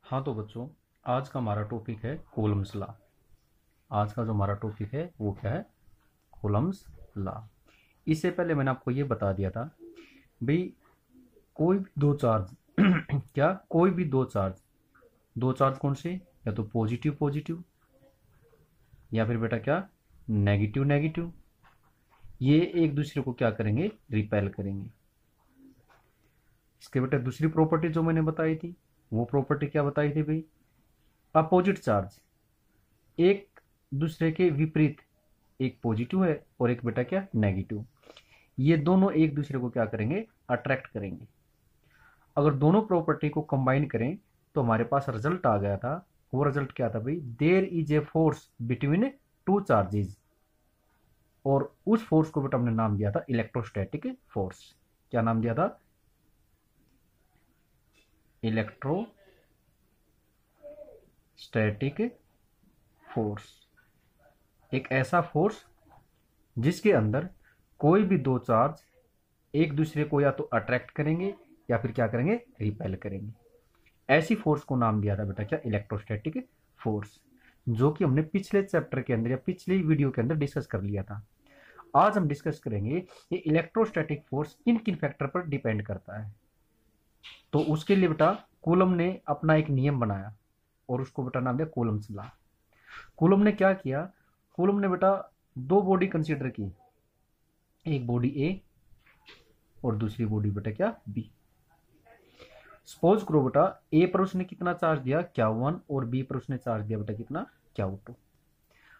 हाँ तो बच्चों, आज का हमारा टॉपिक है कूलम्स लॉ। आज का जो हमारा टॉपिक है वो क्या है? Coulomb's law. इससे पहले मैंने आपको ये बता दिया था भाई, कोई भी दो चार्ज क्या कोई भी दो चार्ज कौन से, या तो पॉजिटिव पॉजिटिव या फिर बेटा क्या नेगेटिव नेगेटिव, ये एक दूसरे को क्या करेंगे? रिपेल करेंगे। इसके बेटा दूसरी प्रॉपर्टी जो मैंने बताई थी, वो प्रॉपर्टी क्या बताई थी भाई? अपोजिट चार्ज एक दूसरे के विपरीत, एक पॉजिटिव है और एक बेटा क्या नेगेटिव, ये दोनों एक दूसरे को क्या करेंगे? अट्रैक्ट करेंगे। अगर दोनों प्रॉपर्टी को कंबाइन करें तो हमारे पास रिजल्ट आ गया था। वो रिजल्ट क्या था भाई? There is a force between two charges, और उस फोर्स को बेटा हमने नाम दिया था इलेक्ट्रोस्टैटिक फोर्स। क्या नाम दिया था? Electrostatic force. एक ऐसा फोर्स जिसके अंदर कोई भी दो चार्ज एक दूसरे को या तो अट्रैक्ट करेंगे या फिर क्या करेंगे? रिपेल करेंगे। ऐसी फोर्स को नाम दिया था बेटा क्या? इलेक्ट्रोस्टैटिक फोर्स, जो कि हमने पिछले चैप्टर के अंदर या पिछली वीडियो के अंदर डिस्कस कर लिया था। आज हम डिस्कस करेंगे ये इलेक्ट्रोस्टैटिक फोर्स किन किन फैक्टर पर डिपेंड करता है। तो उसके लिए बेटा कूलम ने अपना एक नियम बनाया और उसको बेटा नाम दिया कूलम्स लॉ। कूलम ने क्या किया? कूलम ने बेटा दो बॉडी कंसीडर की, एक बॉडी ए और दूसरी बॉडी बेटा क्या बी। सपोज करो बेटा ए पर उसने कितना चार्ज दिया? Q1, और बी पर उसने चार्ज दिया बेटा कितना? Q2।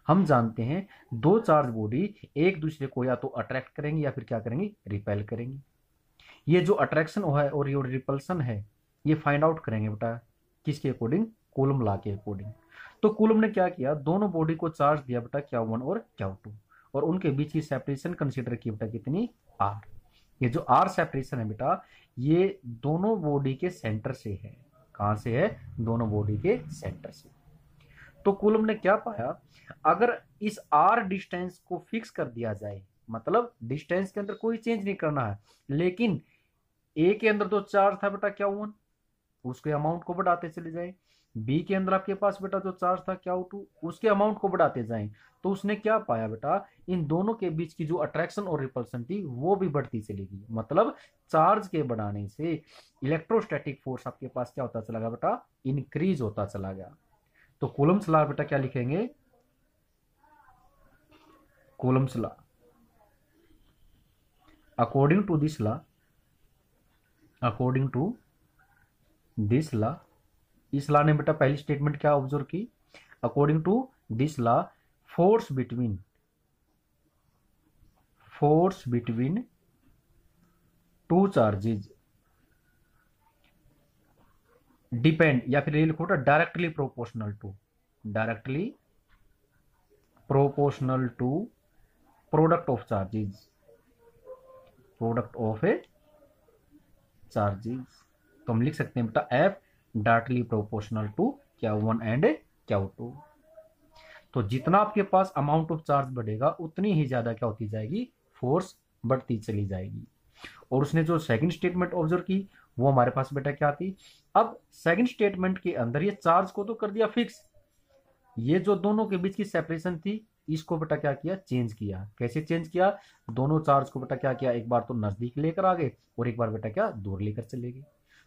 हम जानते हैं दो चार्ज बॉडी एक दूसरे को या तो अट्रैक्ट करेंगे या फिर क्या करेंगे? रिपेल करेंगे। ये जो अट्रैक्शन है और ये रिपल्सन है, ये फाइंड आउट करेंगे बेटा किसके अकॉर्डिंग? कूलम लॉ के अकॉर्डिंग। तो कूलम ने क्या किया? दोनों बॉडी को चार्ज दिया बेटा Q1 और Q2, और उनके बीच की सेपरेशन कंसीडर की बेटा कितनी? R। ये जो R सेपरेशन है बेटा, ये दोनों बॉडी के सेंटर से है। कहां से है? दोनों बॉडी के सेंटर से। तो कूलम ने क्या पाया? अगर इस R डिस्टेंस को फिक्स कर दिया जाए, मतलब डिस्टेंस के अंदर कोई चेंज नहीं करना है, लेकिन ए के अंदर तो चार्ज था बेटा Q1, उसके अमाउंट को बढ़ाते चले जाए। बी के अंदर आपके पास बेटा जो चार्ज था Q2, उसके अमाउंट को बढ़ाते जाएं। तो उसने क्या पाया बेटा? इन दोनों के बीच की जो अट्रैक्शन और रिपल्सन थी वो भी बढ़ती चलेगी। मतलब चार्ज के बढ़ाने से इलेक्ट्रोस्टैटिक फोर्स आपके पास क्या होता चला गया बेटा? इंक्रीज होता चला गया। तो कूलम्स लॉ बेटा क्या लिखेंगे? Coulomb's law, according to this law, according to this law, इस लॉ ने बेटा पहली स्टेटमेंट क्या ऑब्जर्व की? According to this law force between two charges depend, या फिर ये लिखो directly proportional to product of charges. तो हम लिख सकते हैं बेटा F directly proportional to Q1 and Q2। तो जितना आपके पास अमाउंट ऑफ चार्ज बढ़ेगा उतनी ही ज्यादा क्या होती जाएगी? फोर्स बढ़ती चली जाएगी। और उसने जो सेकंड स्टेटमेंट ऑब्जर्व की वो हमारे पास बेटा क्या थी? अब सेकंड स्टेटमेंट के अंदर ये चार्ज को तो कर दिया फिक्स, ये जो दोनों के बीच की सेपरेशन थी इसको बेटा क्या किया? चेंज किया। कैसे चेंज किया? दोनों चार्ज को बेटा क्या किया? एक बार तो नजदीक लेकर आ गए और एक बार बेटा क्या दूर लेकर चले गए।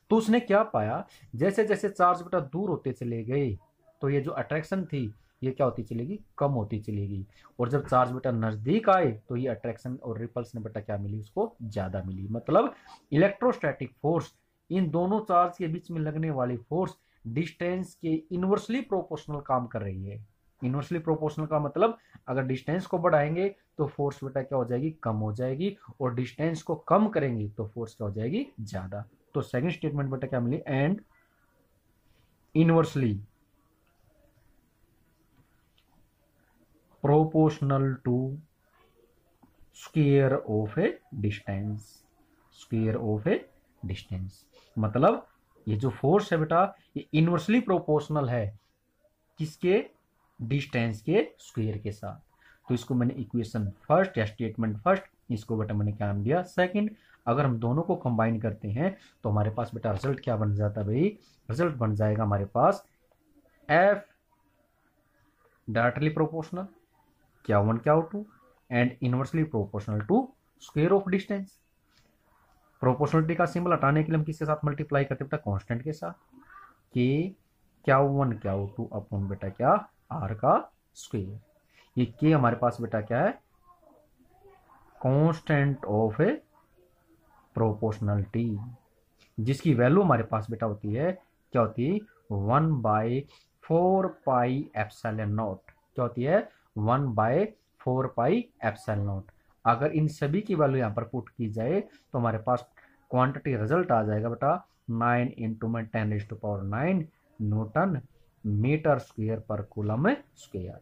तो उसने क्या पाया? जैसे जैसे चार्ज बेटा दूर होते चले गए तो ये जो अट्रैक्शन थी ये क्या होती चलेगी? कम होती चलेगी। और जब चार्ज बेटा नजदीक आए तो ये अट्रैक्शन और रिपल्सन बेटा क्या मिली? उसको ज्यादा मिली। मतलब इलेक्ट्रोस्टैटिक फोर्स, इन दोनों चार्ज के बीच में लगने वाली फोर्स डिस्टेंस के इनवर्सली प्रोपोर्शनल काम कर रही है। इनवर्सली प्रोपोर्शनल का मतलब अगर डिस्टेंस को बढ़ाएंगे तो फोर्स बेटा क्या हो जाएगी? कम हो जाएगी, और डिस्टेंस को कम करेंगे तो फोर्स क्या हो जाएगी? ज्यादा। तो सेकंड स्टेटमेंट बेटा क्या मिली? And inversely proportional to square of a distance, square of a distance. मतलब ये जो फोर्स है बेटा ये इनवर्सली प्रोपोर्शनल है किसके? डिस्टेंस के स्क्वायर के साथ। तो इसको मैंने इक्वेशन फर्स्ट या स्टेटमेंट फर्स्ट इसको बेटा मैंने क्या नाम दिया, सेकंड। अगर हम दोनों को कंबाइन करते हैं तो हमारे पास बेटा रिजल्ट क्या बन जाता है भाई, रिजल्ट बन जाएगा हमारे पास F directly proportional Q1 Q2 and inversely proportional to square of distance. Proportionality का सिंबल हटाने के लिए हम किसके साथ मल्टीप्लाई करते हैं बेटा, कांस्टेंट के साथ, के Q1 Q2 अपॉन बेटा क्या, R का स्क्वायर। ये के हमारे पास बेटा क्या है, कांस्टेंट ऑफ ए प्रोपोर्शनलिटी, जिसकी वैल्यू हमारे पास बेटा होती है, क्या होती है, 1/4πε0। क्या होती है, 1/4πε0। अगर इन सभी की वैल्यू यहाँ पर पुट की जाए तो हमारे पास क्वांटिटी रिजल्ट आ जाएगा बेटा 9 × 10⁹ न्यूटन मीटर स्क्वायर पर कूलम स्क्वायर।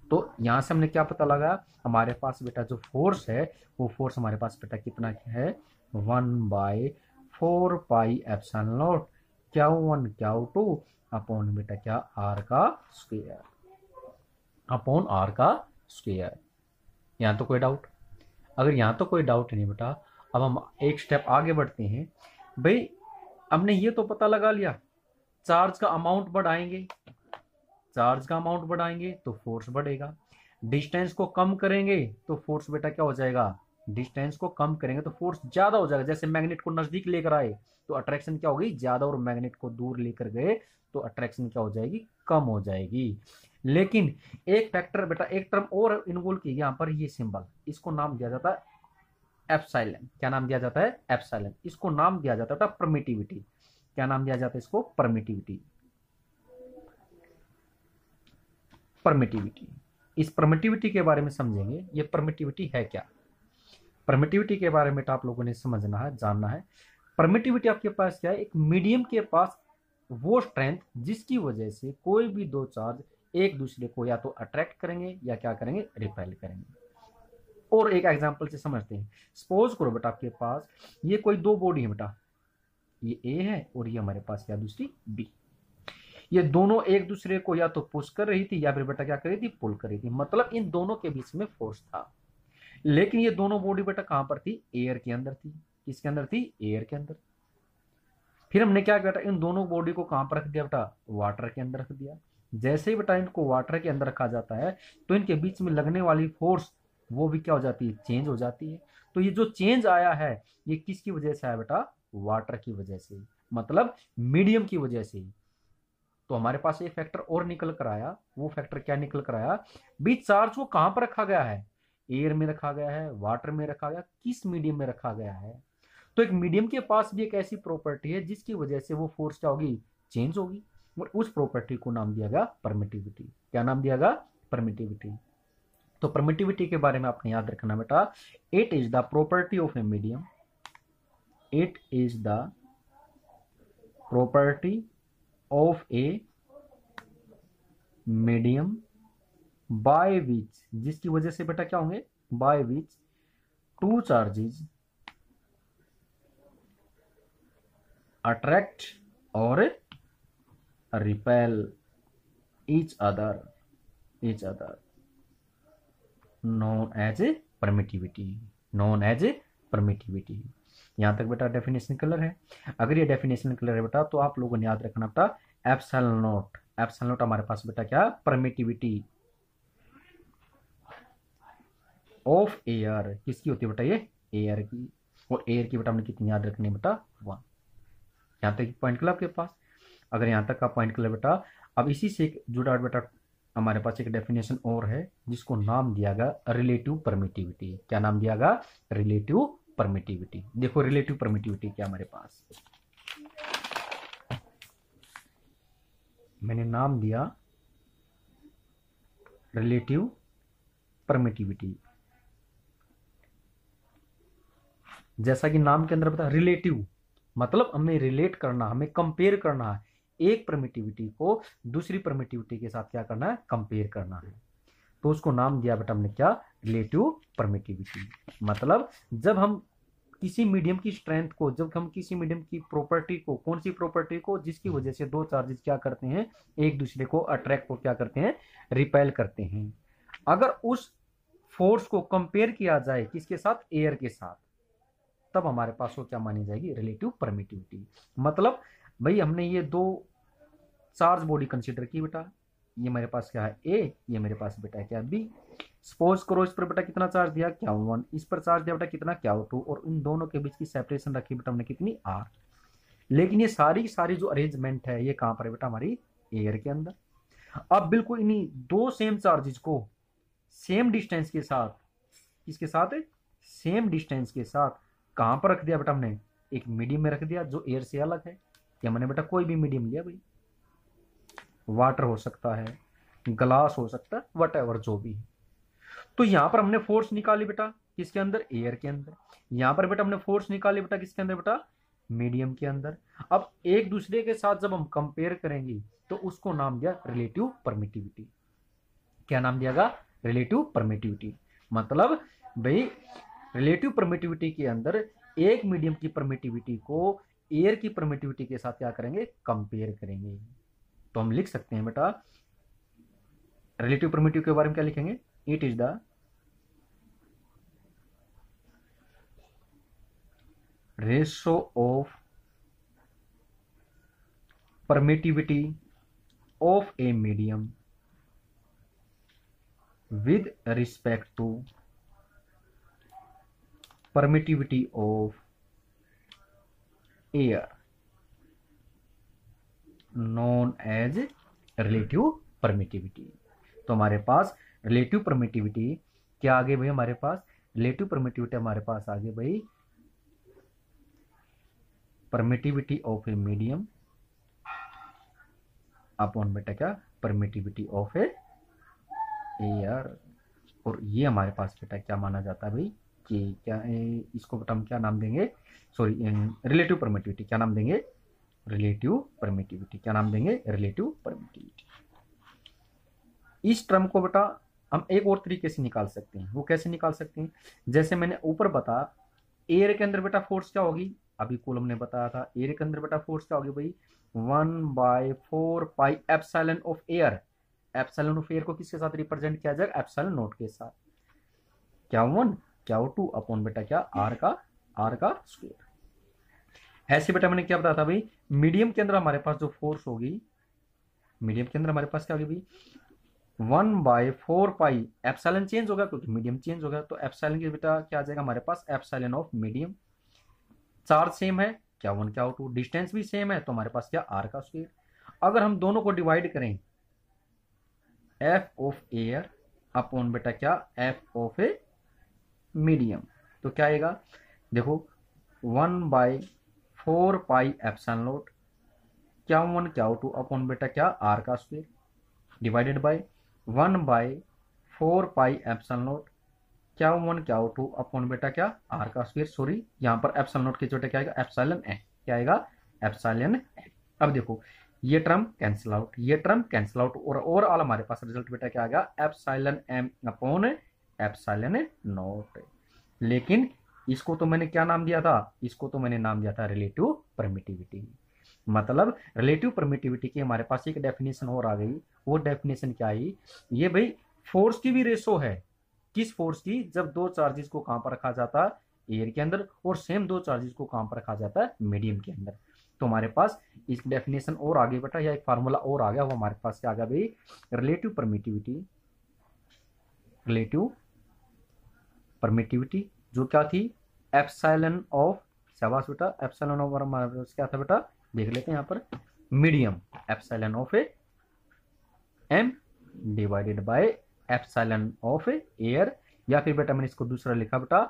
तो यहाँ से हमने क्या पता लगा, हमारे पास बेटा जो फोर्स है वो फोर्स हमारे पास बेटा कितना है, 1/4πε0 Q1 Q2 अपॉन बेटा क्या, R का स्क्वायर, अपॉन R का स्क्वायर। यहाँ तो कोई डाउट, अगर यहाँ तो कोई डाउट नहीं बेटा, अब हम एक स्टेप आगे बढ़ते हैं। भाई हमने ये तो पता लगा लिया, चार्ज का अमाउंट बढ़ाएंगे, चार्ज का अमाउंट बढ़ाएंगे तो फोर्स बढ़ेगा, डिस्टेंस को कम करेंगे तो फोर्स बेटा क्या हो जाएगा, डिस्टेंस को कम करेंगे तो फोर्स ज्यादा हो जाएगा। जैसे मैग्नेट को नजदीक लेकर आए तो अट्रैक्शन क्या होगी, ज्यादा, और मैग्नेट को दूर लेकर गए तो अट्रैक्शन क्या हो जाएगी, कम हो जाएगी। लेकिन एक फैक्टर बेटा, एक टर्म और इन्वॉल्व की यहाँ पर, ये सिंबल, इसको नाम दिया जाता है एप्सिलॉन। क्या नाम दिया जाता है, एप्सिलॉन। इसको नाम दिया जाता है परमिटिविटी। क्या नाम दिया जाता है इसको, परमिटिविटी। परमिटिविटी, इस परमिटिविटी के बारे में समझेंगे, ये परमिटिविटी है क्या। परमिटिविटी के बारे में आप लोगों ने समझना है, जानना है। परमिटिविटी आपके पास क्या है, एक मीडियम के पास वो स्ट्रेंथ जिसकी वजह से कोई भी दो चार्ज एक दूसरे को या तो अट्रैक्ट करेंगे या क्या करेंगे, रिपेल करेंगे। और एक एग्जांपल से समझते हैं। सपोज करो बेटा आपके पास ये कोई दो बॉडी है बेटा, ये ए है और ये हमारे पास क्या दूसरी बी। ये दोनों एक दूसरे को या तो पुश कर रही थी या फिर बेटा क्या कर रही थी, पुल कर रही थी। मतलब इन दोनों के बीच में फोर्स था। लेकिन ये दोनों बॉडी बेटा कहां पर थी, एयर के अंदर थी। किसके अंदर थी, एयर के अंदर। फिर हमने क्या किया, इन दोनों बॉडी को कहां पर रख दिया बेटा, वाटर के अंदर रख दिया। जैसे ही बेटा इनको वाटर के अंदर रखा जाता है तो इनके बीच में लगने वाली फोर्स वो भी क्या हो जाती है, चेंज हो जाती है। तो ये जो चेंज आया है ये किसकी वजह से आया बेटा, वाटर की वजह से, मतलब मीडियम की वजह से। तो हमारे पास एक फैक्टर और निकल कर आया। वो फैक्टर क्या निकल कर आया, बीच चार्ज को कहां पर रखा गया है, एयर में रखा गया है, वाटर में रखा गया, किस मीडियम में रखा गया है। तो एक मीडियम के पास भी एक ऐसी प्रॉपर्टी है जिसकी वजह से वो फोर्स क्या होगी, चेंज होगी, और उस प्रॉपर्टी को नाम दिया गया परमिटिविटी। क्या नाम दिया गया, परमिटिविटी। तो परमिटिविटी के बारे में आपने याद रखना बेटा, it is the property of a medium, it is the property of a medium by which, जिसकी वजह से बेटा क्या होंगे, by which two charges attract और repel each other known as a permittivity, known as a permittivity। यहां तक बेटा डेफिनेशन क्लियर है। अगर ये डेफिनेशन क्लियर है बेटा तो आप लोगों ने याद रखना बेटा एप्सिलॉन नॉट, एप्सिलॉन नॉट हमारे पास बेटा क्या, परमिटिविटी ऑफ एयर, किसकी होती है बेटा, ये एयर की। और एयर की बेटा हमने कितनी याद रखनी है बेटा, 1। यहां तक पॉइंट क्लियर आपके पास। अगर यहां तक का पॉइंट क्लियर बेटा, अब इसी से जुड़ा बेटा हमारे पास एक डेफिनेशन और है जिसको नाम दिया गया रिलेटिव परमिटिविटी। क्या नाम दिया गया, रिलेटिव परमिटिविटी। देखो रिलेटिव परमिटिविटी क्या हमारे पास, मैंने नाम दिया रिलेटिव परमिटिविटी। जैसा कि नाम के अंदर बता, रिलेटिव मतलब हमें रिलेट करना, हमें कंपेयर करना है, एक परमिटिविटी को दूसरी परमिटिविटी के साथ क्या करना है, कंपेयर करना है। तो उसको नाम दिया बेटा हमने क्या, रिलेटिव परमिटिविटी। मतलब जब हम किसी मीडियम की स्ट्रेंथ को, जब हम किसी मीडियम की प्रॉपर्टी को, कौन सी प्रॉपर्टी को, जिसकी वजह से दो चार्जेस क्या करते हैं, एक दूसरे को अट्रैक्ट को क्या करते हैं, रिपेल करते हैं। अगर उस फोर्स को कंपेयर किया जाए किसके साथ, एयर के साथ, तब हमारे पास वो क्या मानी जाएगी, रिलेटिव परमिटिविटी। मतलब भाई हमने ये दो चार्ज बॉडी कंसीडर की बेटा, ये मेरे पास क्या है ए, ये मेरे पास बेटा क्या बी। सपोज करो इस पर बेटा कितना चार्ज दिया, क्या 1, इस पर चार्ज दिया बेटा कितना, क्या 2, और इन दोनों के बीच की सेपरेशन रखी बेटा हमने कितनी, आर। लेकिन ये सारी सारी जो अरेंजमेंट है ये कहां पर है बेटा, हमारी एयर के अंदर। अब बिल्कुल इन्हीं दो सेम चार्जेस को सेम डिस्टेंस के साथ, किसके साथ, सेम डिस्टेंस के साथ कहां पर रख दिया बेटा हमने, एक मीडियम में रख दिया जो एयर से अलग है। या मैंने बेटा कोई भी मीडियम लिया भाई, वाटर हो सकता है, ग्लास हो सकता है, वट एवर जो भी है। तो यहां पर हमने फोर्स निकाली बेटा किसके अंदर, एयर के अंदर। यहां पर बेटा हमने फोर्स निकाली बेटा किसके अंदर, बेटा मीडियम के अंदर। अब एक दूसरे के साथ जब हम कंपेयर करेंगे तो उसको नाम दिया रिलेटिव परमिटिविटी। क्या नाम दिया गया, रिलेटिव परमिटिविटी। मतलब भाई रिलेटिव परमिटिविटी के अंदर एक मीडियम की परमिटिविटी को एयर की परमिटिविटी के साथ क्या करेंगे, कंपेयर करेंगे। तो हम लिख सकते हैं बेटा रिलेटिव परमिटिविटी के बारे में क्या लिखेंगे, it is the ratio of permittivity of a medium with respect to permittivity of air known as relative permittivity। तो हमारे पास रिलेटिव परमिटिविटी क्या आ गई भाई, हमारे पास रिलेटिव परमिटिविटी हमारे पास आ गई भाई, permittivity of a medium upon बेटा क्या, परमिटिविटी ऑफ ए एयर। और ये हमारे पास बेटा क्या माना जाता है भाई, कि क्या इसको बेटा हम क्या नाम देंगे, सॉरी रिलेटिव परमिटिविटी, क्या नाम देंगे, रिलेटिव परमिटिविटी। क्या नाम देंगे, रिलेटिव परमिटिविटी। इस टर्म को बेटा हम एक और तरीके से निकाल सकते हैं। वो कैसे निकाल सकते हैं, जैसे मैंने ऊपर बताया एयर के अंदर बेटा फोर्स क्या होगी, अभी कूलम ने बताया था एयर के अंदर बेटा फोर्स क्या होगी भाई, 1/4 pi epsilon of air. Epsilon of air को किसके साथ रिप्रेजेंट किया जाएगा, एप्सिलॉन नॉट के साथ। क्या 1 क्या 2 अपॉन बेटा क्या आर का स्क्वायर। ऐसे बेटा मैंने क्या बताया था भाई, मीडियम के अंदर हमारे पास जो फोर्स होगी, मीडियम के अंदर हमारे पास क्या होगी भाई, 1/4 पाई एप्सिलॉन चेंज होगा क्योंकि मीडियम चेंज होगा, तो एप्सिलॉन की बेटा क्या आ जाएगा हमारे पास, epsilon of medium. Charge same है, क्या 1 क्या 2, डिस्टेंस भी सेम है, तो हमारे पास क्या आर का स्क्वायर। अगर हम दोनों को डिवाइड करें एफ ऑफ एयर अपॉन बेटा क्या एफ ऑफ ए मीडियम, तो क्या आएगा, देखो 1/4 पाई एप्सिलॉन नॉट, क्या 1 क्या 2 अपॉन बेटा क्या आर का square, divided by 1/4 pi epsilon not, क्या 1 क्या 2 अपॉन बेटा क्या आर का स्क्वायर। सॉरी यहाँ पर एप्सिलॉन नॉट के छोटे क्या आएगा, एप्सिलॉन ए, क्या आएगा, एप्सिलॉन ए। अब देखो ये टर्म कैंसिल आउट, ये टर्म कैंसिल आउट, और ओवरऑल हमारे पास रिजल्ट बेटा क्या आएगा, epsilon m upon epsilon naught. लेकिन इसको तो मैंने क्या नाम दिया था, इसको तो मैंने नाम दिया था रिलेटिव परमिटिविटी। मतलब रिलेटिव परमिटिविटी की हमारे पास एक डेफिनेशन और आ गई। वो डेफिनेशन क्या आई, ये भाई फोर्स की भी रेशो है, किस फोर्स की, जब दो चार्जेस को कहां पर रखा जाता है, एयर के अंदर, और सेम दो चार्जेस को कहां पर रखा जाता है, मीडियम के अंदर। तो हमारे पास एक डेफिनेशन और आगे बेटा, या एक फार्मूला और आ गया, वो हमारे पास क्या आ गया भाई, रिलेटिव परमिटिविटी, रिलेटिव परमिटिविटी जो क्या थी, एप्सिलॉन ऑफ, शाबाश बेटा, एप्सिलॉन ऑफ हमारे पास क्या था बेटा, देख लेते हैं यहाँ पर, medium epsilon of a m divided by epsilon of air, या फिर बेटा मैंने इसको दूसरा लिखा बेटा,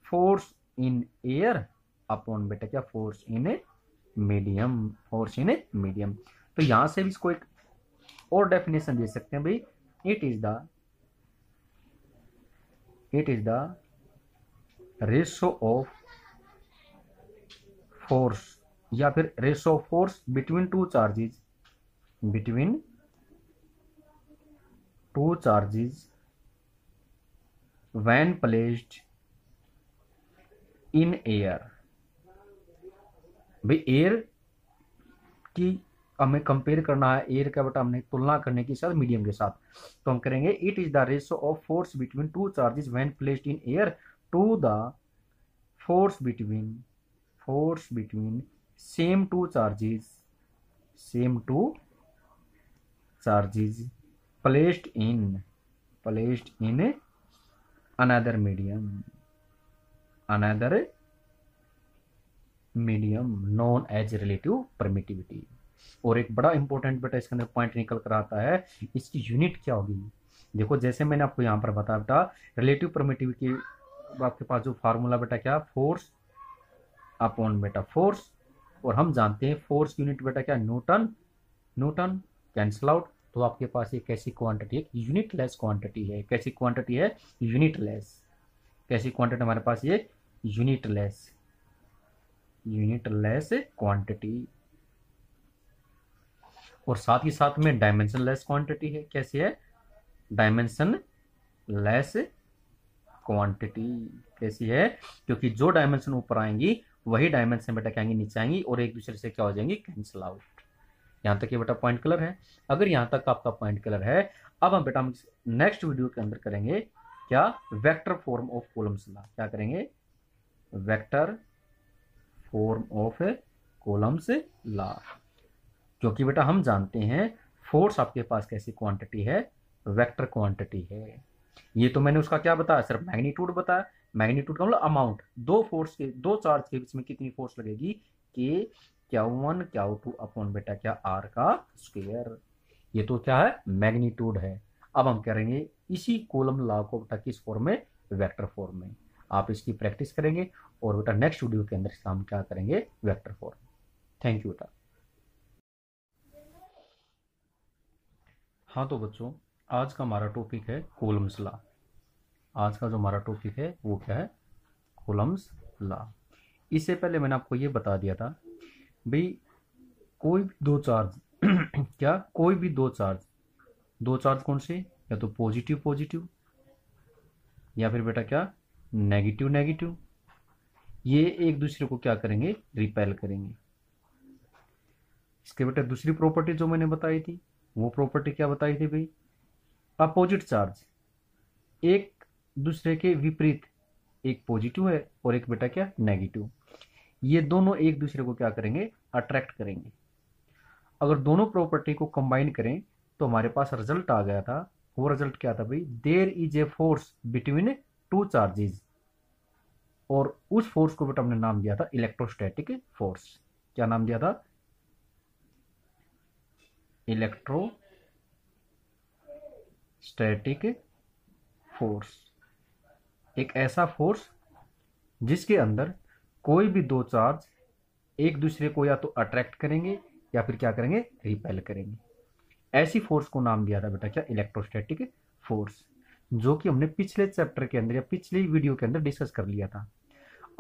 फोर्स इन एयर अपॉन बेटा क्या force in medium, force in medium. तो यहां से भी इसको एक और डेफिनेशन दे सकते हैं भाई, it is the ratio of force, या फिर ratio of force between two charges, between two charges when placed in air। भाई एयर की हमें कंपेयर करना है एयर का बेटा, हमने तुलना करने के साथ मीडियम के साथ, तो हम करेंगे it is the ratio of force between two charges when placed in air to the force between same two charges placed in another medium known as relative permittivity। और एक बड़ा इंपॉर्टेंट बेटा इसके अंदर पॉइंट निकल कर आता है, इसकी यूनिट क्या होगी। देखो जैसे मैंने आपको यहाँ पर बताया बेटा, रिलेटिव परमिटिविटी आपके पास जो फार्मूला बेटा क्या, फोर्स अपॉन बेटा फोर्स, और हम जानते हैं फोर्स यूनिट बेटा क्या, न्यूटन कैंसल आउट। तो आपके पास एक कैसी क्वांटिटी है, यूनिटलेस क्वांटिटी है। कैसी क्वांटिटी है, यूनिटलेस। कैसी क्वांटिटी हमारे पास ये, यूनिटलेस क्वांटिटी। और साथ ही साथ में डायमेंशनलेस क्वांटिटी है। कैसी है, डायमेंशनलेस क्वांटिटी। कैसी है, क्योंकि जो डायमेंशन ऊपर आएंगी वही डायमेंशन बेटा क्या आएंगी, नीचे आएंगी, और एक दूसरे से क्या हो जाएंगी, कैंसिल आउट। यहां तक ये बेटा पॉइंट क्लियर है। अगर यहां तक आपका पॉइंट क्लियर है, अब हम बेटा नेक्स्ट वीडियो के अंदर करेंगे क्या, vector form of Coulomb's law. क्या करेंगे, vector form of Coulomb's law. क्योंकि बेटा हम जानते हैं फोर्स आपके पास कैसी क्वांटिटी है, वेक्टर क्वांटिटी है। ये तो मैंने उसका क्या बताया, सिर्फ मैग्नीट्यूड बताया। मैग्नीट्यूड का मतलब अमाउंट, दो चार्ज के बीच में कितनी फोर्स लगेगी, कि Q1 Q2 अपॉन बेटा क्या R का स्क्वायर। ये तो क्या है, मैग्नीट्यूड है। अब हम करेंगे इसी कूलम लॉ को बेटा किस फॉर्म में, वेक्टर फॉर्म में। आप इसकी प्रैक्टिस करेंगे और बेटा नेक्स्ट वीडियो के अंदर हम क्या करेंगे, वेक्टर फॉर्म। थैंक यू बेटा। हाँ तो बच्चों, आज का हमारा टॉपिक है कूलम्स लॉ। आज का जो हमारा टॉपिक है वो क्या है, कूलम्स लॉ। इससे पहले मैंने आपको ये बता दिया था भाई, कोई भी दो चार्ज क्या, कोई भी दो चार्ज कौन से, या तो पॉजिटिव या फिर बेटा क्या, नेगेटिव, ये एक दूसरे को क्या करेंगे, रिपेल करेंगे। इसके बेटा दूसरी प्रॉपर्टी जो मैंने बताई थी, वो प्रॉपर्टी क्या बताई थी भाई, अपोजिट चार्ज एक दूसरे के विपरीत, एक पॉजिटिव है और एक बेटा क्या, नेगेटिव, ये दोनों एक दूसरे को क्या करेंगे, अट्रैक्ट करेंगे। अगर दोनों प्रॉपर्टी को कंबाइन करें तो हमारे पास रिजल्ट आ गया था। वो रिजल्ट क्या था भाई, there is a force between two charges, और उस फोर्स को बेटा हमने नाम दिया था इलेक्ट्रोस्टैटिक फोर्स। क्या नाम दिया था, इलेक्ट्रोस्टैटिक फोर्स। एक ऐसा फोर्स जिसके अंदर कोई भी दो चार्ज एक दूसरे को या तो अट्रैक्ट करेंगे या फिर क्या करेंगे, रिपेल करेंगे। ऐसी फोर्स को नाम दिया था बेटा क्या, इलेक्ट्रोस्टैटिक फोर्स, जो कि हमने पिछले चैप्टर के अंदर या पिछले वीडियो के अंदर डिस्कस कर लिया था।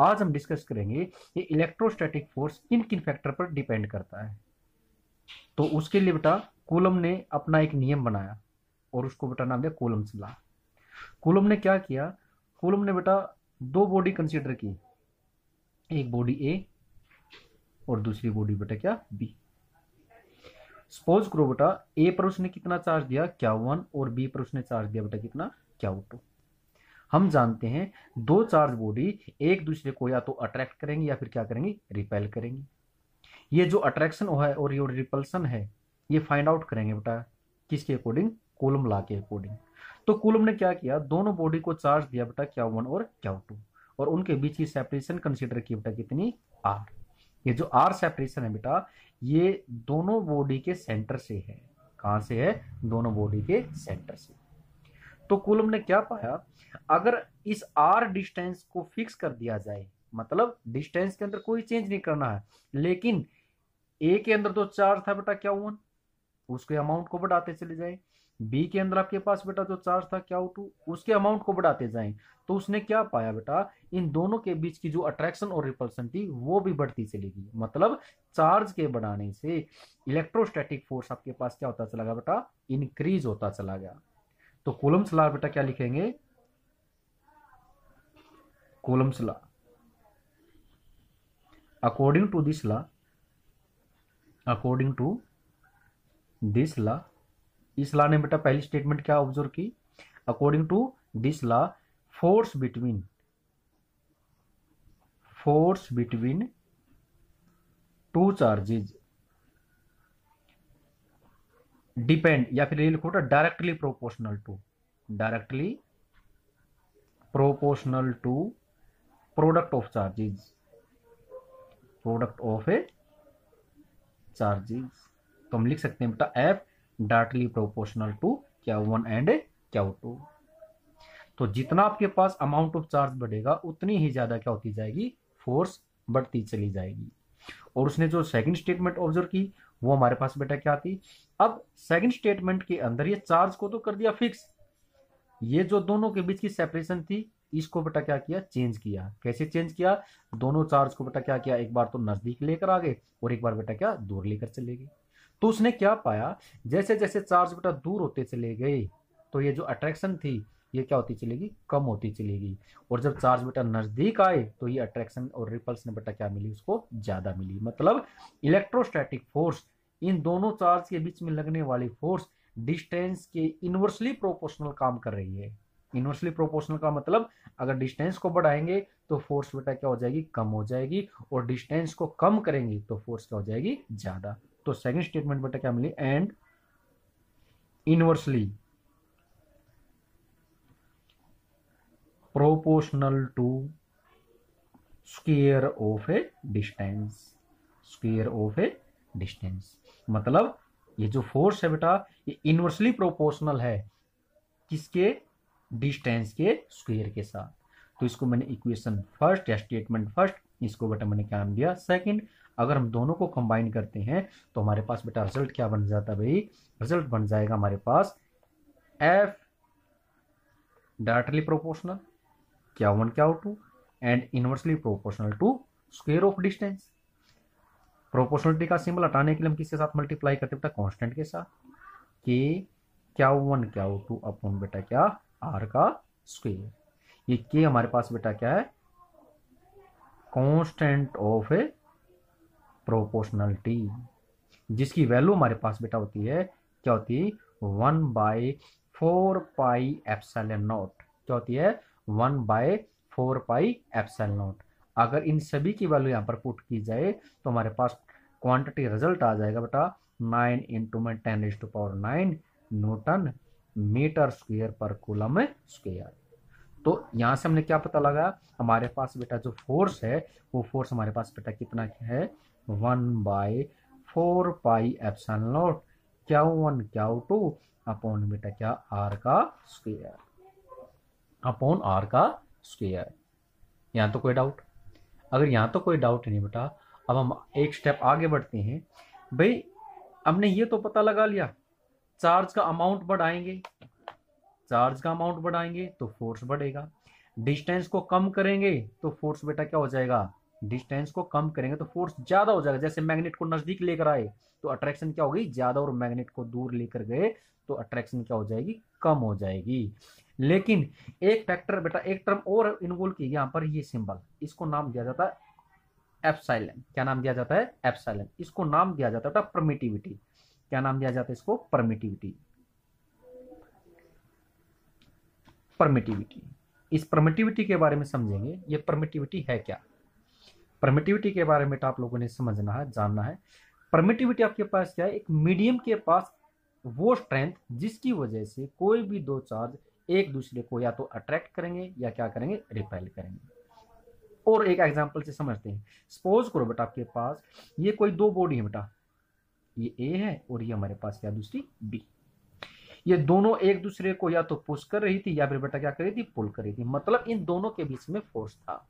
आज हम डिस्कस करेंगे ये इलेक्ट्रोस्टैटिक फोर्स किन किन फैक्टर पर डिपेंड करता है। तो उसके लिए बेटा कूलम ने अपना एक नियम बनाया और उसको बेटा नाम दिया कूलम्स लॉ। कूलम ने क्या किया, कूलम ने बेटा दो बॉडी कंसीडर की, एक बॉडी ए और दूसरी बॉडी बेटा क्या, बी। सपोज करो बेटा ए पर उसने कितना चार्ज दिया, Q1, और बी पर उसने चार्ज दिया बेटा कितना, Q2। हम जानते हैं दो चार्ज बॉडी एक दूसरे को या तो अट्रैक्ट करेंगे या फिर क्या करेंगे, रिपेल करेंगे। ये जो अट्रैक्शन है और ये रिपल्सन है, ये फाइंड आउट करेंगे बेटा किसके अकॉर्डिंग, कूलम लॉ के अकॉर्डिंग। तो कूलम ने क्या किया, दोनों बॉडी को चार्ज दिया बेटा Q1 और Q2, और उनके बीच की सेपरेशन कंसीडर की बेटा कितनी, R। ये जो R सेपरेशन है बेटा, ये दोनों बॉडी के सेंटर से है। कहां से है, दोनों बॉडी के सेंटर से। तो कूलम ने क्या पाया, अगर इस R डिस्टेंस को फिक्स कर दिया जाए, मतलब डिस्टेंस के अंदर कोई चेंज नहीं करना है, लेकिन ए के अंदर तो चार्ज था बेटा Q1, उसके अमाउंट को बढ़ाते चले जाए। बी के अंदर आपके पास बेटा जो चार्ज था Q2, उसके अमाउंट को बढ़ाते जाएं। तो उसने क्या पाया बेटा, इन दोनों के बीच की जो अट्रैक्शन और रिपल्सन थी वो भी बढ़ती चलेगी। मतलब चार्ज के बढ़ाने से इलेक्ट्रोस्टैटिक फोर्स आपके पास क्या होता चला गया बेटा, इंक्रीज होता चला गया। तो कूलम्स लॉ बेटा क्या लिखेंगे, Coulomb's law, according to this law, according to this law, इस लॉ ने बेटा पहली स्टेटमेंट क्या ऑब्जर्व की, according to this law force between two charges depend, या फिर ये लिखो directly proportional to product of a charges. तो हम लिख सकते हैं बेटा F directly proportional to Q1 and Q2। तो जितना आपके पास अमाउंट ऑफ चार्ज बढ़ेगा उतनी ही ज्यादा क्या होती जाएगी, फोर्स बढ़ती चली जाएगी। और उसने जो सेकंड स्टेटमेंट ऑब्जर्व की वो हमारे पास बेटा क्या थी, अब सेकंड स्टेटमेंट के अंदर ये चार्ज को तो कर दिया फिक्स, ये जो दोनों के बीच की सेपरेशन थी इसको बेटा क्या किया, चेंज किया। कैसे चेंज किया, दोनों चार्ज को बेटा क्या किया, एक बार तो नजदीक लेकर आ गए और एक बार बेटा क्या दूर लेकर चले गए। तो उसने क्या पाया, जैसे जैसे चार्ज बेटा दूर होते चले गए तो ये जो अट्रैक्शन थी ये क्या होती चलेगी, कम होती चलेगी। और जब चार्ज बेटा नजदीक आए तो ये अट्रैक्शन और रिपल्सन बेटा क्या मिली, उसको ज्यादा मिली। मतलब इलेक्ट्रोस्टैटिक फोर्स, इन दोनों चार्ज के बीच में लगने वाली फोर्स डिस्टेंस के इनवर्सली प्रोपोर्शनल काम कर रही है। इनवर्सली प्रोपोर्शनल का मतलब अगर डिस्टेंस को बढ़ाएंगे तो फोर्स बेटा क्या हो जाएगी, कम हो जाएगी, और डिस्टेंस को कम करेंगे तो फोर्स क्या हो जाएगी, ज्यादा। तो सेकंड स्टेटमेंट बेटा क्या मिली, and inversely proportional to square of a distance. मतलब ये जो फोर्स है बेटा ये इनवर्सली प्रोपोर्शनल है किसके, डिस्टेंस के स्क्वायर के साथ। तो इसको मैंने इक्वेशन फर्स्ट या स्टेटमेंट फर्स्ट, इसको बेटा मैंने क्या नाम दिया, सेकंड। अगर हम दोनों को कंबाइन करते हैं तो हमारे पास बेटा रिजल्ट क्या बन जाता है भाई, रिजल्ट बन जाएगा हमारे पास F directly proportional Q1 Q2 and inversely proportional to square of distance. Proportionality का सिंबल हटाने के लिए हम किसके साथ मल्टीप्लाई करते हैं बेटा, कांस्टेंट के साथ, कि Q1 Q2 अपॉन बेटा क्या R का स्क्वायर। ये के हमारे पास बेटा क्या है, कांस्टेंट ऑफ ए प्रोपोर्शनलिटी, जिसकी वैल्यू हमारे पास बेटा होती है, क्या होती है, 1/4πε0। क्या होती है, 1/4πε0। अगर इन सभी की वैल्यू यहां पर पुट की जाए तो हमारे पास क्वांटिटी रिजल्ट आ जाएगा बेटा 9 × 10⁹ न्यूटन मीटर स्क्वायर पर कूलम स्क्वायर। तो यहां से हमने क्या पता लगा, हमारे पास बेटा जो फोर्स है वो फोर्स हमारे पास बेटा कितना है, 1/4πε0 Q1 Q2 अपॉन बेटा क्या R का स्क्वायर, अपॉन R का स्क्वायर। यहां तो कोई डाउट, अगर यहां तो कोई डाउट नहीं बेटा, अब हम एक स्टेप आगे बढ़ते हैं। भाई हमने ये तो पता लगा लिया, चार्ज का अमाउंट बढ़ाएंगे तो फोर्स बढ़ेगा, डिस्टेंस को कम करेंगे तो फोर्स बेटा क्या हो जाएगा, डिस्टेंस को कम करेंगे तो फोर्स ज्यादा हो जाएगा। जैसे मैग्नेट को नजदीक लेकर आए तो अट्रैक्शन क्या होगी, ज्यादा, और मैग्नेट को दूर लेकर गए तो अट्रैक्शन क्या हो जाएगी, कम हो जाएगी। लेकिन एक फैक्टर बेटा, एक टर्म और इन्वॉल्व की यहां पर, ये सिंबल, इसको नाम दिया जाता है एप्सिलॉन। क्या नाम दिया जाता है, एप्सिलॉन। इसको नाम दिया जाता है परमिटिविटी। क्या नाम दिया जाता है इसको, परमिटिविटी। इस परमिटिविटी के बारे में समझेंगे, ये परमिटिविटी है क्या। परमिटिविटी के बारे में आप लोगों ने समझना है, जानना है। परमिटिविटी आपके पास क्या है, एक मीडियम के पास वो स्ट्रेंथ जिसकी वजह से कोई भी दो चार्ज एक दूसरे को या तो अट्रैक्ट करेंगे या क्या करेंगे, रिपेल करेंगे। और एक एग्जांपल से समझते हैं। सपोज करो बेटा आपके पास ये कोई दो बॉडी है बेटा, ये ए है और ये हमारे पास क्या दूसरी बी। ये दोनों एक दूसरे को या तो पुश कर रही थी या फिर बेटा क्या कर रही थी, पुल कर रही थी। मतलब इन दोनों के बीच में फोर्स था।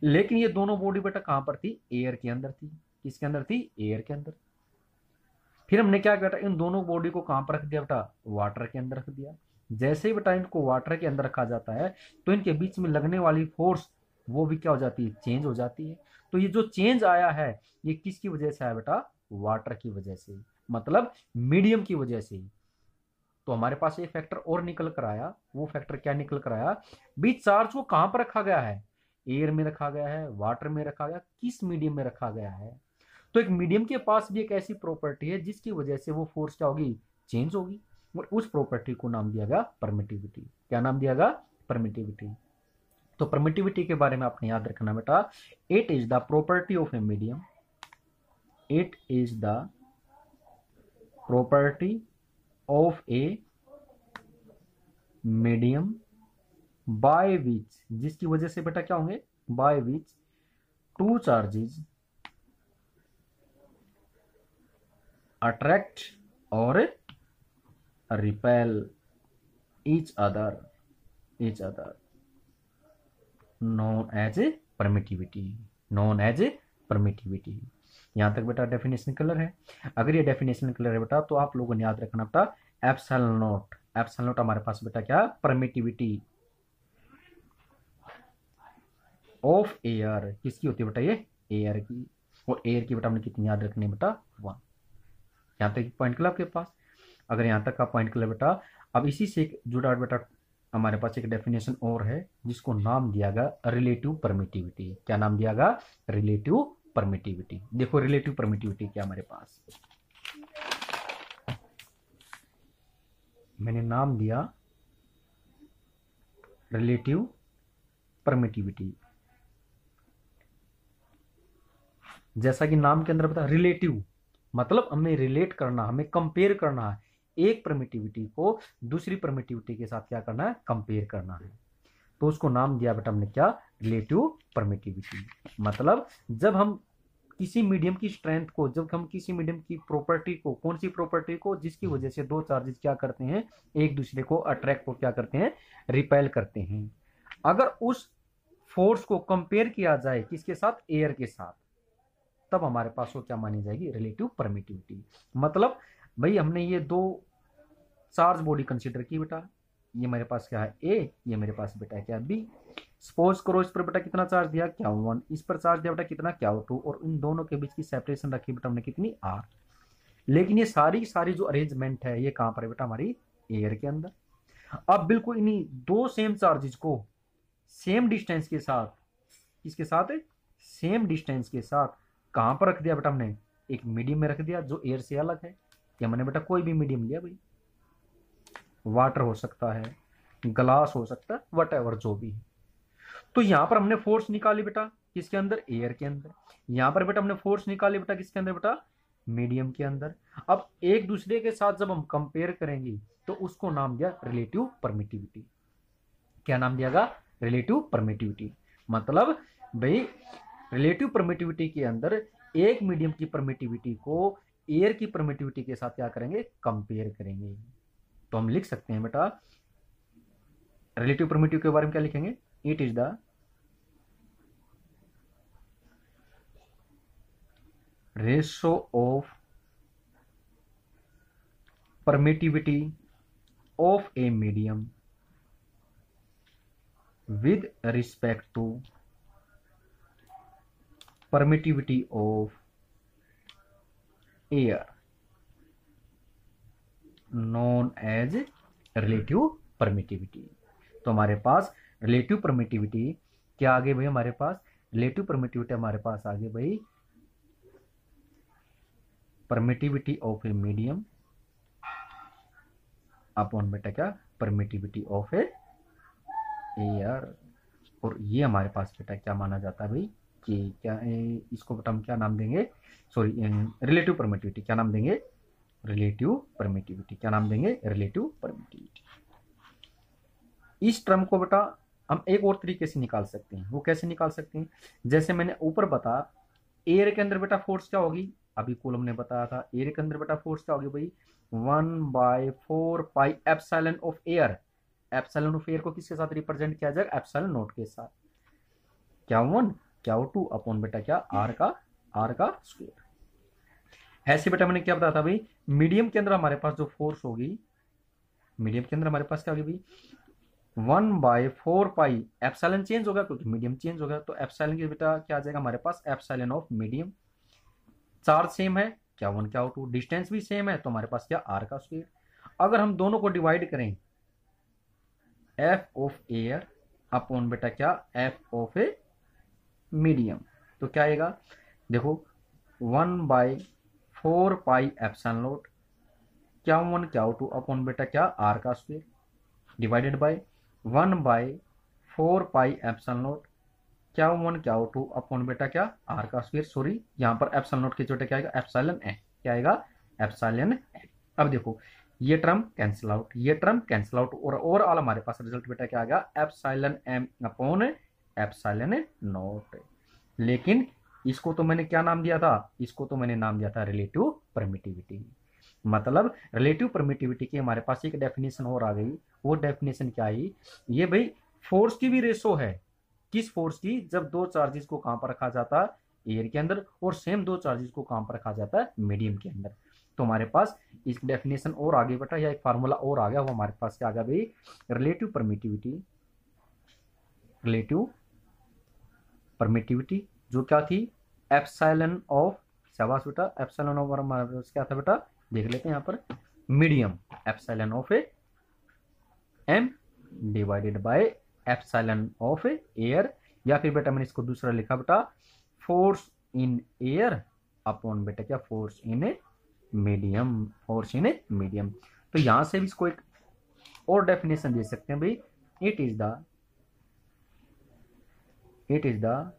लेकिन ये दोनों बॉडी बेटा कहां पर थी, एयर के अंदर थी। किसके अंदर थी, एयर के अंदर। फिर हमने क्या किया, इन दोनों बॉडी को कहां पर रख दिया बेटा, वाटर के अंदर रख दिया। जैसे ही बेटा इनको वाटर के अंदर रखा जाता है तो इनके बीच में लगने वाली फोर्स वो भी क्या हो जाती है, चेंज हो जाती है। तो ये जो चेंज आया है ये किसकी वजह से आया बेटा, वाटर की वजह से, मतलब मीडियम की वजह से। तो हमारे पास एक फैक्टर और निकल कर आया। वो फैक्टर क्या निकल कर आया, भी चार्ज को कहां पर रखा गया है, एयर में रखा गया है, वाटर में रखा गया, किस मीडियम में रखा गया है। तो एक मीडियम के पास भी एक ऐसी प्रॉपर्टी है जिसकी वजह से वो फोर्स क्या होगी, चेंज होगी, और उस प्रॉपर्टी को नाम दिया गया परमिटिविटी। क्या नाम दिया गया, परमिटिविटी। तो परमिटिविटी के बारे में आपने याद रखना बेटा, it is the property of a medium, it is the property of a medium by which, जिसकी वजह से बेटा क्या होंगे, by which two charges attract और repel each other known as a permittivity, known as a permittivity। यहां तक बेटा डेफिनेशन क्लियर है। अगर ये डेफिनेशन क्लियर है बेटा तो आप लोगों ने याद रखना बेटा एप्सिलॉन नॉट, एप्सिलॉन नॉट हमारे पास बेटा क्या, परमिटिविटी ऑफ एयर, किसकी होती है बेटा, ये एयर की, और एयर की बेटा हमने कितनी याद रखनी है बेटा, 1। यहां तक पॉइंट क्लियर आपके पास। अगर यहां तक का पॉइंट क्लियर बेटा, अब इसी से जुड़ा बेटा हमारे पास एक डेफिनेशन और है जिसको नाम दिया गया रिलेटिव परमिटिविटी। क्या नाम दिया गया, रिलेटिव परमिटिविटी। देखो रिलेटिव परमिटिविटी क्या हमारे पास, मैंने नाम दिया रिलेटिव परमिटिविटी। जैसा कि नाम के अंदर बता रिलेटिव, मतलब हमें रिलेट करना, हमें कंपेयर करना है, एक परमिटिविटी को दूसरी परमिटिविटी के साथ क्या करना है, कंपेयर करना है। तो उसको नाम दिया बेटा हमने क्या, रिलेटिव परमिटिविटी। मतलब जब हम किसी मीडियम की स्ट्रेंथ को, जब हम किसी मीडियम की प्रॉपर्टी को, कौन सी प्रॉपर्टी को, जिसकी वजह से दो चार्जेस क्या करते हैं, एक दूसरे को अट्रैक्ट को क्या करते हैं, रिपेल करते हैं। अगर उस फोर्स को कंपेयर किया जाए किसके साथ, एयर के साथ, तब हमारे पास वो क्या मानी जाएगी, रिलेटिव परमिटिविटी। मतलब भाई हमने ये दो चार्ज बॉडी कंसीडर की बेटा, ये मेरे पास क्या है ए, ये मेरे पास बेटा है क्या बी। सपोज करो इस पर बेटा कितना चार्ज दिया, क्या 1, इस पर चार्ज दिया बेटा कितना, क्या 2, और इन दोनों के बीच की सेपरेशन रखी बेटा हमने कितनी, आर। लेकिन ये सारी सारी जो अरेंजमेंट है ये कहां पर है बेटा, हमारी एयर के अंदर। अब बिल्कुल इन्हीं दो सेम चार्जेस को सेम डिस्टेंस के साथ, किसके साथ है, सेम डिस्टेंस के साथ कहां पर रख दिया बेटा हमने, एक मीडियम में रख दिया जो एयर से अलग है। क्या मैंने बेटा कोई भी मीडियम लिया भाई, वाटर हो सकता है, ग्लास हो सकता है, वट एवर जो भी है। तो यहां पर हमने फोर्स निकाली बेटा किसके अंदर, एयर के अंदर। यहां पर बेटा हमने फोर्स निकाली बेटा किसके अंदर, बेटा मीडियम के अंदर। अब एक दूसरे के साथ जब हम कंपेयर करेंगे तो उसको नाम दिया रिलेटिव परमिटिविटी। क्या नाम दिया गया, रिलेटिव परमिटिविटी। मतलब भाई रिलेटिव परमिटिविटी के अंदर एक मीडियम की परमिटिविटी को एयर की परमिटिविटी के साथ क्या करेंगे, कंपेयर करेंगे। तो हम लिख सकते हैं बेटा रिलेटिव परमिटिविटी के बारे में क्या लिखेंगे, it is the ratio of permittivity of a medium with respect to permittivity of air known as relative permittivity। तो हमारे पास रिलेटिव परमिटिविटी क्या आगे भाई, हमारे पास रिलेटिव परमिटिविटी हमारे पास आगे भाई permittivity of a medium upon बेटा क्या, परमिटिविटी ऑफ ए एयर। और ये हमारे पास बेटा क्या माना जाता है भाई, कि क्या इसको बेटा हम क्या नाम देंगे, सॉरी रिलेटिव परमिटिविटी। क्या नाम देंगे, रिलेटिव परमिटिविटी। क्या नाम देंगे, रिलेटिव परमिटिविटी। इस टर्म को बेटा हम एक और तरीके से निकाल सकते हैं। वो कैसे निकाल सकते हैं, जैसे मैंने ऊपर बताया एयर के अंदर बेटा फोर्स क्या होगी, अभी कॉलम ने बताया था एयर के अंदर बेटा फोर्स क्या होगी भाई, 1/4 pi epsilon of air. Epsilon of air को किसके साथ रिप्रेजेंट किया जाएगा, एप्सिलॉन नॉट के साथ। क्या 1 क्या 2 अपॉन बेटा क्या आर का स्क्वायर। ऐसे बेटा मैंने क्या बताया था भाई, मीडियम के अंदर हमारे पास जो फोर्स होगी, मीडियम के अंदर हमारे पास क्या होगी भाई 1/4 पाई, एप्सिलॉन चेंज होगा क्योंकि मीडियम चेंज होगा, तो एप्सिलॉन की बेटा क्या आ जाएगा हमारे पास, epsilon of medium. Charge same है, क्या 1 क्या 2, डिस्टेंस भी सेम है, तो हमारे पास क्या आर का स्क्वायर। अगर हम दोनों को डिवाइड करें एफ ऑफ एयर अपॉन बेटा क्या एफ ऑफ ए मीडियम, तो क्या आएगा देखो 1/4πε0 Q1 Q2 अपॉन बेटा क्या R का square divided by 1/4πε0 Q1 Q2 upon बेटा क्या R का स्क्वायर। सॉरी यहाँ पर एप्सिलॉन की छोटे क्या आएगा एप्सिलॉन ए, क्या आएगा एप्सिलॉन ए। अब देखो ये टर्म कैंसिल आउट, ये टर्म कैंसिल आउट और ओवरऑल हमारे पास रिजल्ट बेटा क्या आएगा epsilon m upon epsilon naught. लेकिन इसको तो मैंने क्या नाम दिया था, इसको तो मैंने नाम दिया था रिलेटिव परमिटिविटी। मतलब रिलेटिव परमिटिविटी की हमारे पास एक डेफिनेशन और आ गई। वो डेफिनेशन क्या आई, ये भाई फोर्स की भी रेशो है। किस फोर्स की, जब दो चार्जेस को कहां पर रखा जाता है एयर के अंदर, और सेम दो चार्जेस को कहां पर रखा जाता है मीडियम के अंदर। तो हमारे पास इस डेफिनेशन और आगे बेटा या एक फार्मूला और आ गया, वो हमारे पास क्या आ गया भाई रिलेटिव परमिटिविटी। रिलेटिव परमिटिविटी जो क्या थी एप्सिलॉन ऑफ, शाबाश बेटा, एप्सिलॉन ऑफ हमारे पास क्या था बेटा देख लेते हैं यहाँ पर medium epsilon of m divided by epsilon of air, या फिर बेटा मैंने इसको दूसरा लिखा बेटा फोर्स इन एयर अपॉन बेटा क्या force in medium, force in medium. तो यहां से भी इसको एक और डेफिनेशन दे सकते हैं भाई, it is the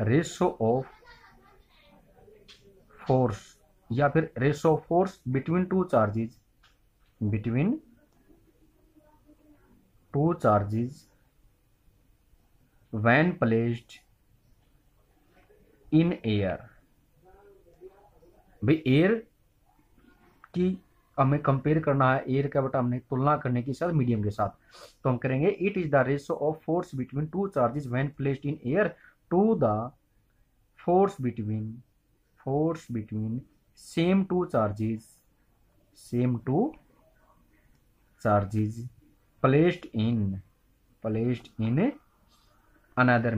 ratio of force, या फिर ratio of force between two charges, between two charges when placed in air। भाई एयर की हमें कंपेयर करना है, एयर का बेटा हमने तुलना करने के साथ मीडियम के साथ, तो हम करेंगे it is the ratio of force between two charges when placed in air to the force between same two charges placed in another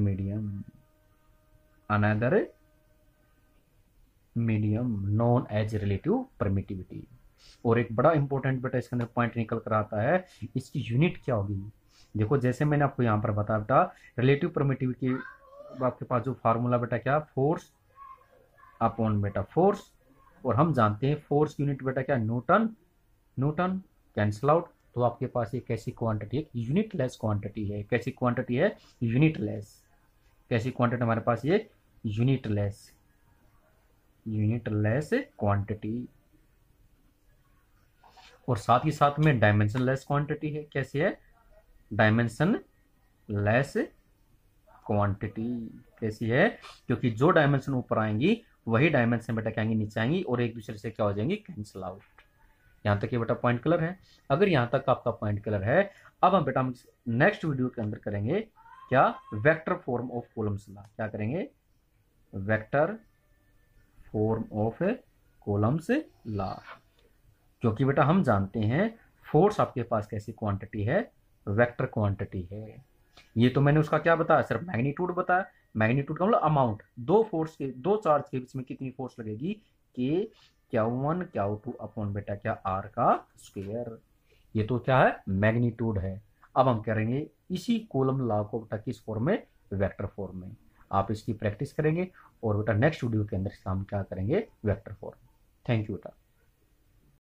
medium known as relative permittivity। और एक बड़ा इंपॉर्टेंट बेटा इसके अंदर पॉइंट निकल कर आता है, इसकी यूनिट क्या होगी। देखो जैसे मैंने आपको यहाँ पर बताया बेटा रिलेटिव परमिटिविटी आपके पास जो फार्मूला बेटा क्या फोर्स अपॉन बेटा फोर्स, और हम जानते हैं फोर्स यूनिट बेटा क्या न्यूटन कैंसिल आउट। तो आपके पास एक कैसी क्वांटिटी है यूनिटलेस क्वांटिटी है, कैसी क्वांटिटी है यूनिटलेस, कैसी क्वांटिटी हमारे पास ये यूनिटलेस क्वांटिटी, और साथ ही साथ में डायमेंशनलेस क्वांटिटी है। कैसी है डायमेंशनलेस क्वांटिटी, कैसी है क्योंकि जो डायमेंशन ऊपर आएंगी वही डायमेंशन बेटा क्या आएंगी नीचे आएंगी और एक दूसरे से क्या हो जाएंगी कैंसिल आउट। यहाँ तक ये बेटा पॉइंट क्लियर है। अगर यहाँ तक आपका पॉइंट क्लियर है, अब हम बेटा नेक्स्ट वीडियो के अंदर करेंगे क्या vector form of columns law. क्या करेंगे vector form of columns law, क्योंकि बेटा हम जानते हैं फोर्स आपके पास कैसी क्वांटिटी है वेक्टर क्वांटिटी है। ये तो मैंने उसका क्या बताया सिर्फ मैग्नीट्यूड बताया, मैग्नीट्यूड का मतलब अमाउंट, दो चार्ज के बीच में कितनी फोर्स लगेगी कि Q1 Q2 अपॉन बेटा क्या R का स्क्वायर। ये तो क्या है मैग्नीट्यूड है। अब हम करेंगे इसी कॉलम लॉ को बेटा किस फॉर्म में वेक्टर फॉर्म में। आप इसकी प्रैक्टिस करेंगे और बेटा नेक्स्ट वीडियो के अंदर हम क्या करेंगे वेक्टर फॉर्म। थैंक यू बेटा।